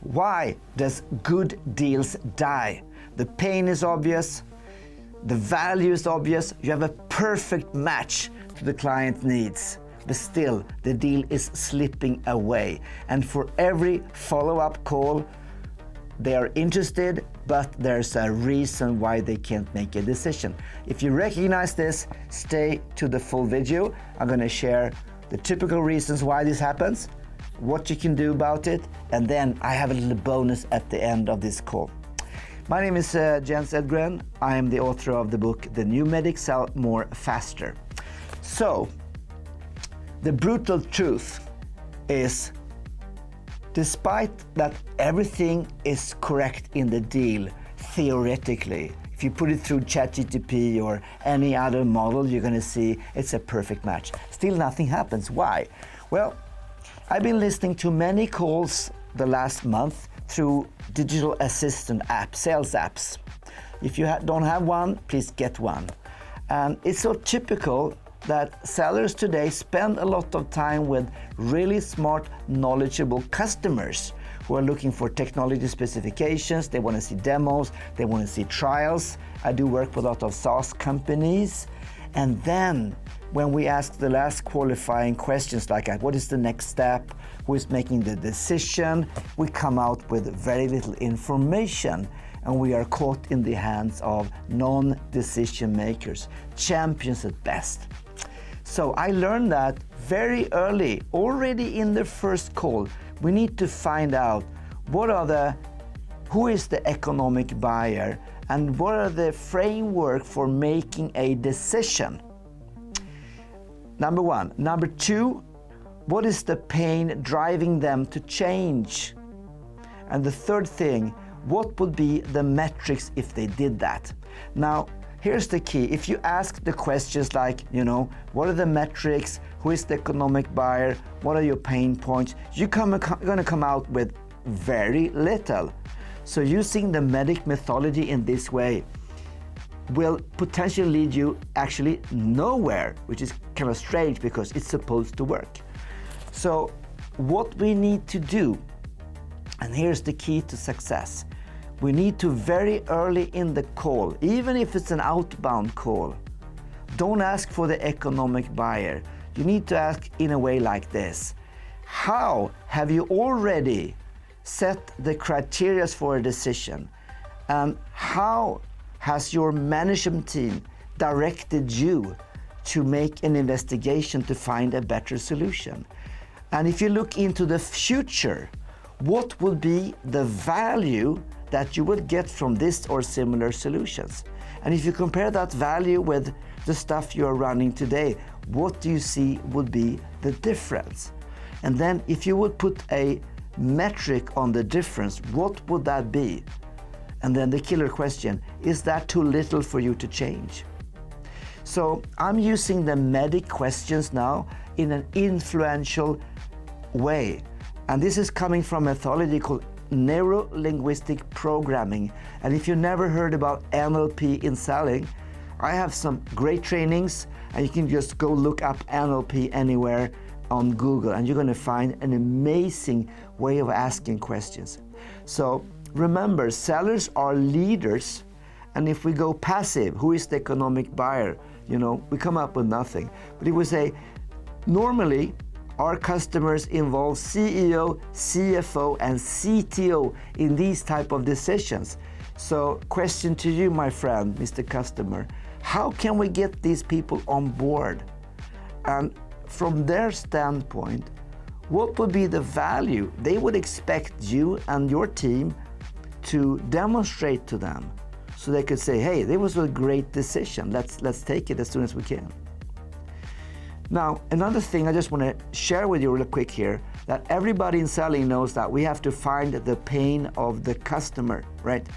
Why does good deals die? The pain is obvious, the value is obvious, you have a perfect match to the client needs, but still the deal is slipping away. And for every follow-up call, they are interested, but there's a reason why they can't make a decision. If you recognize this, stay to the full video. I'm going to share the typical reasons why this happens, what you can do about it, and then I have a little bonus at the end of this call. My name is Jens Edgren. I am the author of the book, The New MEDDIC, Sell More Faster. So, the brutal truth is, despite that everything is correct in the deal, theoretically, if you put it through ChatGPT or any other model, you're going to see it's a perfect match. Still nothing happens. Why? Well, I've been listening to many calls the last month through digital assistant apps, sales apps. If you don't have one, please get one. And it's so typical that sellers today spend a lot of time with really smart, knowledgeable customers who are looking for technology specifications. They want to see demos, they want to see trials. I do work with a lot of SaaS companies. And then when we ask the last qualifying questions like what is the next step, who is making the decision, we come out with very little information, and we are caught in the hands of non-decision makers, champions at best. So I learned that very early, already in the first call, we need to find out who is the economic buyer and what are the framework for making a decision. Number one. Number two, what is the pain driving them to change? And the third thing, what would be the metrics if they did that? Now, here's the key. If you ask the questions like, what are the metrics? Who is the economic buyer? What are your pain points? You're going to come out with very little. So using the MEDDIC methodology in this way will potentially lead you actually nowhere, which is kind of strange because it's supposed to work. So what we need to do, and here's the key to success, we need to very early in the call, even if it's an outbound call, don't ask for the economic buyer. You need to ask in a way like this: how have you already set the criteria for a decision? And how has your management team directed you to make an investigation to find a better solution? And if you look into the future, what will be the value that you will get from this or similar solutions? And if you compare that value with the stuff you are running today, what do you see would be the difference? And then if you would put a metric on the difference, what would that be? And then the killer question, is that too little for you to change? So I'm using the MEDDIC questions now in an influential way. And this is coming from a methodology called neuro-linguistic programming. And if you never heard about NLP in selling, I have some great trainings, and you can just go look up NLP anywhere on Google, and you're going to find an amazing way of asking questions. So remember, sellers are leaders, and if we go passive, who is the economic buyer? We come up with nothing. But if we say, normally, our customers involve CEO, CFO, and CTO in these type of decisions. So, question to you, my friend, Mr. Customer, how can we get these people on board? And from their standpoint, what would be the value they would expect you and your team to demonstrate to them, so they could say, hey, that was a great decision, let's take it as soon as we can. Now, another thing I just want to share with you real quick here, that everybody in selling knows that we have to find the pain of the customer, right?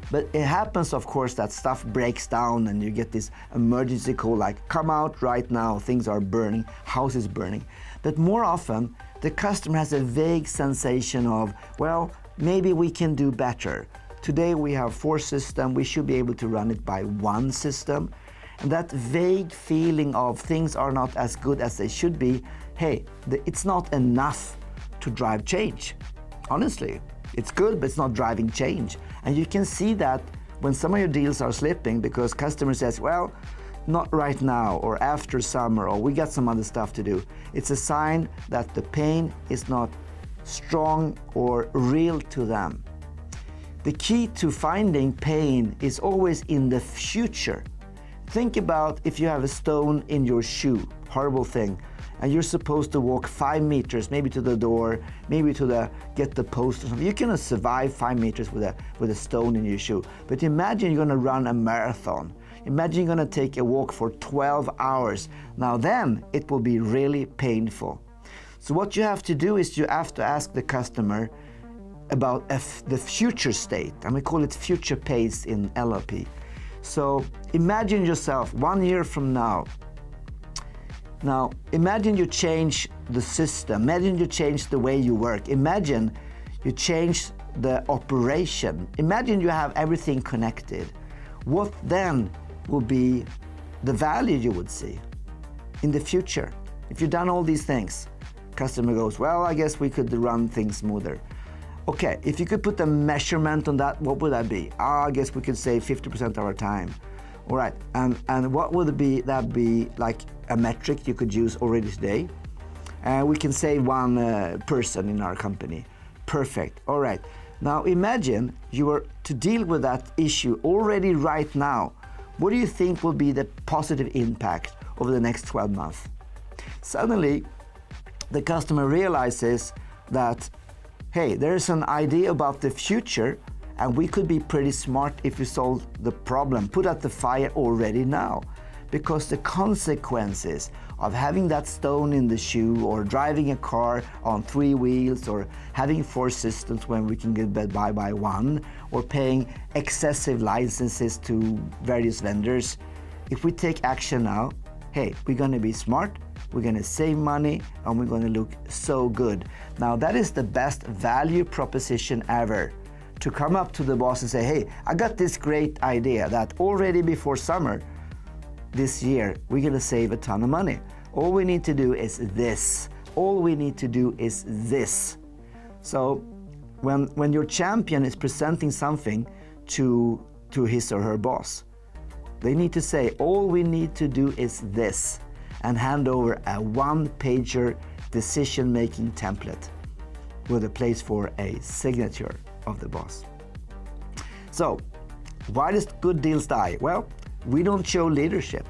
But it happens, of course, that stuff breaks down and you get this emergency call like, come out right now, things are burning, house is burning. But more often, the customer has a vague sensation of, well, maybe we can do better. Today we have 4 systems, we should be able to run it by 1 system. And that vague feeling of things are not as good as they should be, hey, it's not enough to drive change. Honestly, it's good, but it's not driving change. And you can see that when some of your deals are slipping because customer says, well, not right now, or after summer, or we got some other stuff to do. It's a sign that the pain is not strong or real to them. The key to finding pain is always in the future. Think about if you have a stone in your shoe, horrible thing, and you're supposed to walk 5 meters, maybe to the door, maybe to get the post or something. You cannot survive 5 meters with a stone in your shoe. But imagine you're gonna run a marathon. Imagine you're gonna take a walk for 12 hours. Now then, it will be really painful. So what you have to do is you have to ask the customer about the future state, and we call it future pace in LLP. So imagine yourself 1 year from now. Now imagine you change the system, imagine you change the way you work, imagine you change the operation, imagine you have everything connected. What then will be the value you would see in the future? If you've done all these things, customer goes, well, I guess we could run things smoother. Okay, if you could put a measurement on that, what would that be? I guess we could save 50% of our time. All right, and what would that be like a metric you could use already today? We can say one person in our company. Perfect, all right. Now imagine you were to deal with that issue already right now. What do you think will be the positive impact over the next 12 months? Suddenly, the customer realizes that, hey, there's an idea about the future, and we could be pretty smart if we solve the problem, put out the fire already now. Because the consequences of having that stone in the shoe, or driving a car on 3 wheels, or having 4 systems when we can get by 1, or paying excessive licenses to various vendors, if we take action now, hey, we're gonna be smart, we're gonna save money, and we're gonna look so good. Now that is the best value proposition ever. To come up to the boss and say, hey, I got this great idea that already before summer this year, we're gonna save a ton of money. All we need to do is this. All we need to do is this. So when your champion is presenting something to his or her boss, they need to say, all we need to do is this, and hand over a 1-pager decision-making template with a place for a signature of the boss. So, why does good deals die? Well, we don't show leadership.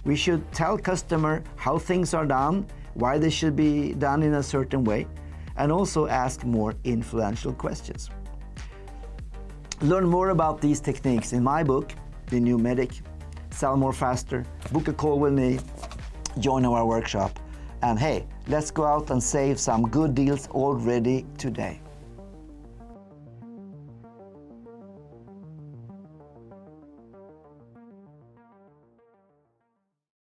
We should tell customer how things are done, why they should be done in a certain way, and also ask more influential questions. Learn more about these techniques in my book, The New MEDDIC. Sell more faster, book a call with me, join our workshop, and hey, let's go out and save some good deals already today.